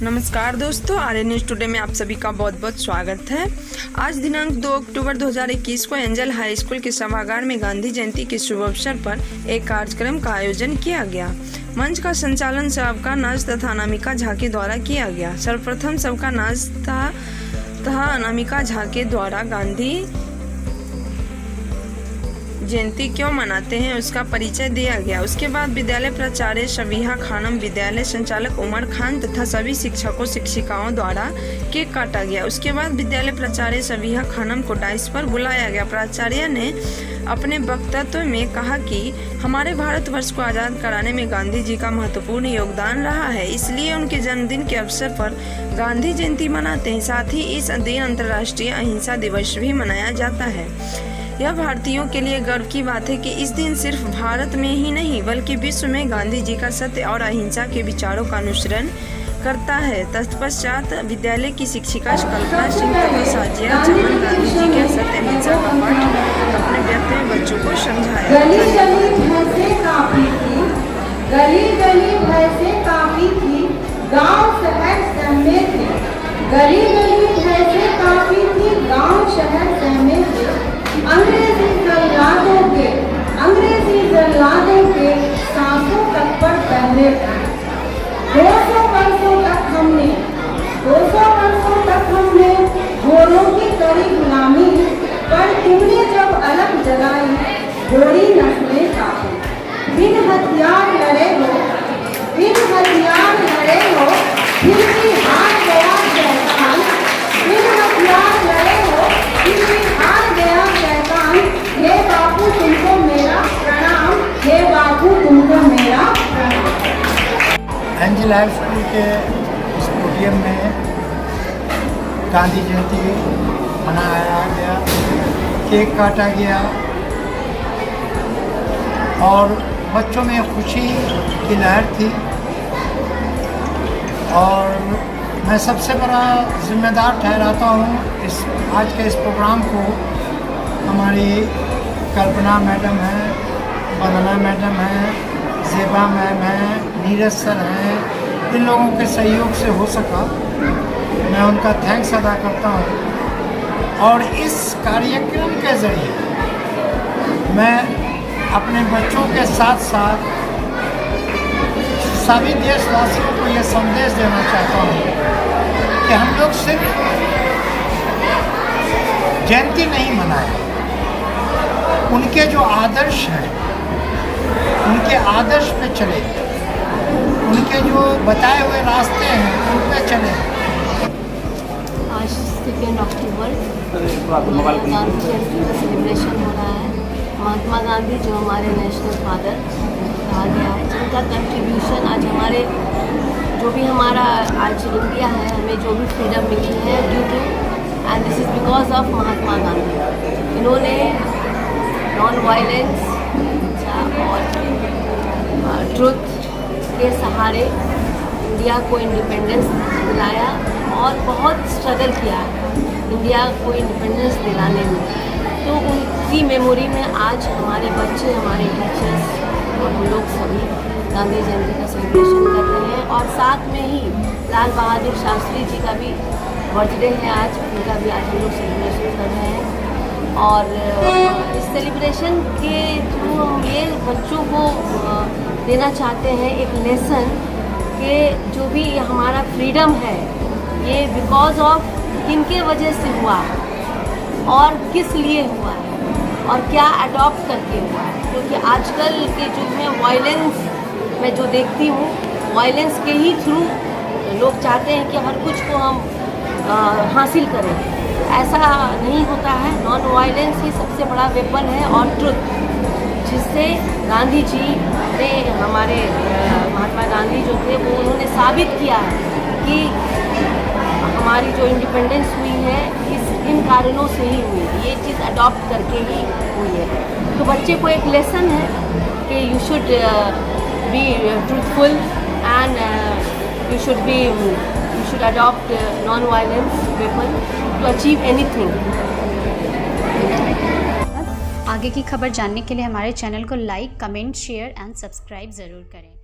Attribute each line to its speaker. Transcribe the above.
Speaker 1: नमस्कार दोस्तों, आर्य news today में आप सभी का बहुत बहुत स्वागत है। आज दिनांक 2 अक्टूबर 2021 को एंजल हाई स्कूल के सभागार में गांधी जयंती के शुभ अवसर पर एक कार्यक्रम का आयोजन किया गया। मंच का संचालन सबका नाच तथा अनामिका झा के द्वारा किया गया। सर्वप्रथम सबका नाच तथा अनामिका झा के द्वारा गांधी जयंती क्यों मनाते हैं उसका परिचय दिया गया। उसके बाद विद्यालय प्राचार्य शबीहा खानम, विद्यालय संचालक उमर खान तथा सभी शिक्षकों शिक्षिकाओं द्वारा केक काटा गया। उसके बाद विद्यालय प्राचार्य शबीहा खानम को डाइस पर बुलाया गया। प्राचार्य ने अपने वक्तव्य में कहा कि हमारे भारतवर्ष को आज़ाद कराने में गांधी जी का महत्वपूर्ण योगदान रहा है, इसलिए उनके जन्मदिन के अवसर पर गांधी जयंती मनाते हैं। साथ ही इस दिन अंतर्राष्ट्रीय अहिंसा दिवस भी मनाया जाता है। यह भारतीयों के लिए गर्व की बात है कि इस दिन सिर्फ भारत में ही नहीं बल्कि विश्व में गांधी जी का सत्य और अहिंसा के विचारों का अनुसरण करता है। तत्पश्चात विद्यालय की शिक्षिका कल्पना सिंह तथा साजिया चमन गांधी जी के सत्य अहिंसा का पाठ अपने व्यक्त में बच्चों को समझाया।
Speaker 2: गली गली भैंसे काफी थी, गली गली भैंसे काफी थी, गांव शहर सहमे थे। गली गली भैंसे काफी थी, गांव शहर सहमे थे। अंग्रेजी जल्लादों के सांसों तक पर पहले 200 वर्षों तक हमने घोड़ों की करी गुलामी, पर तुमने जब अलग जलाई घोड़ी नस्लें काफी। बिन हथियार लड़े हो, फिर भी हार गया शैतान। बिन हथियार लड़े हो, फिर भी हार गया शैतान। हे बापू तुमको मेरा प्रणाम, हे बापू तुमको मेरा प्रणाम।
Speaker 3: एंजल हाई स्कूल के इस पोडियम में गांधी जयंती मनाया गया, केक काटा गया और बच्चों में खुशी की लहर थी। और मैं सबसे बड़ा जिम्मेदार ठहराता हूँ इस आज के इस प्रोग्राम को हमारी कल्पना मैडम हैं, वंदना मैडम हैं, ज़ेबा मैम हैं, नीरज सर हैं। इन लोगों के सहयोग से हो सका, मैं उनका थैंक्स अदा करता हूँ। और इस कार्यक्रम के ज़रिए मैं अपने बच्चों के साथ साथ सभी देशवासियों को ये संदेश देना चाहता हूँ कि हम लोग सिर्फ जयंती नहीं मनाएं, उनके जो आदर्श हैं उनके आदर्श पे चले, उनके जो बताए हुए रास्ते हैं उन पे चले।
Speaker 4: आज 2 अक्टूबर गांधी जयंती का सेलिब्रेशन हो रहा है। महात्मा गांधी जो हमारे नेशनल फादर कहा गया है, जिनका कंट्रीब्यूशन आज हमारे जो भी हमारा आज इंडिया है, हमें जो भी फ्रीडम मिली है due to and this is because of Mahatma Gandhi. इन्होंने नॉन वायलेंस और ट्रुथ के सहारे इंडिया को इंडिपेंडेंस दिलाया और बहुत स्ट्रगल किया इंडिया को इंडिपेंडेंस दिलाने में। तो उनकी मेमोरी में आज हमारे बच्चे, हमारे टीचर्स और हम लोग सभी गांधी जयंती का सेलिब्रेशन कर रहे हैं। और साथ में ही लाल बहादुर शास्त्री जी का भी बर्थडे है आज, उनका भी आज हम लोग सेलिब्रेशन कर रहे हैं। और इस सेलिब्रेशन के थ्रू हम ये बच्चों को देना चाहते हैं एक लेसन कि जो भी हमारा फ्रीडम है ये बिकॉज ऑफ किनके वजह से हुआ है और किस लिए हुआ है और क्या अडॉप्ट करके हुआ है। क्योंकि आजकल के युग में वायलेंस मैं जो देखती हूँ, वायलेंस के ही थ्रू लोग चाहते हैं कि हर कुछ को हम हासिल करें। ऐसा नहीं होता है। नॉन वायलेंस ही सबसे बड़ा वेपन है और ट्रुथ, जिससे गांधी जी ने हमारे महात्मा गांधी जो थे वो उन्होंने साबित किया है कि हमारी जो इंडिपेंडेंस हुई है इन कारणों से ही हुई, ये चीज़ अडॉप्ट करके ही हुई है। तो बच्चे को एक लेसन है कि you should be truthful and you should adopt non violence weapon to achieve anything.
Speaker 5: आगे की खबर जानने के लिए हमारे चैनल को like, comment, share and subscribe ज़रूर करें।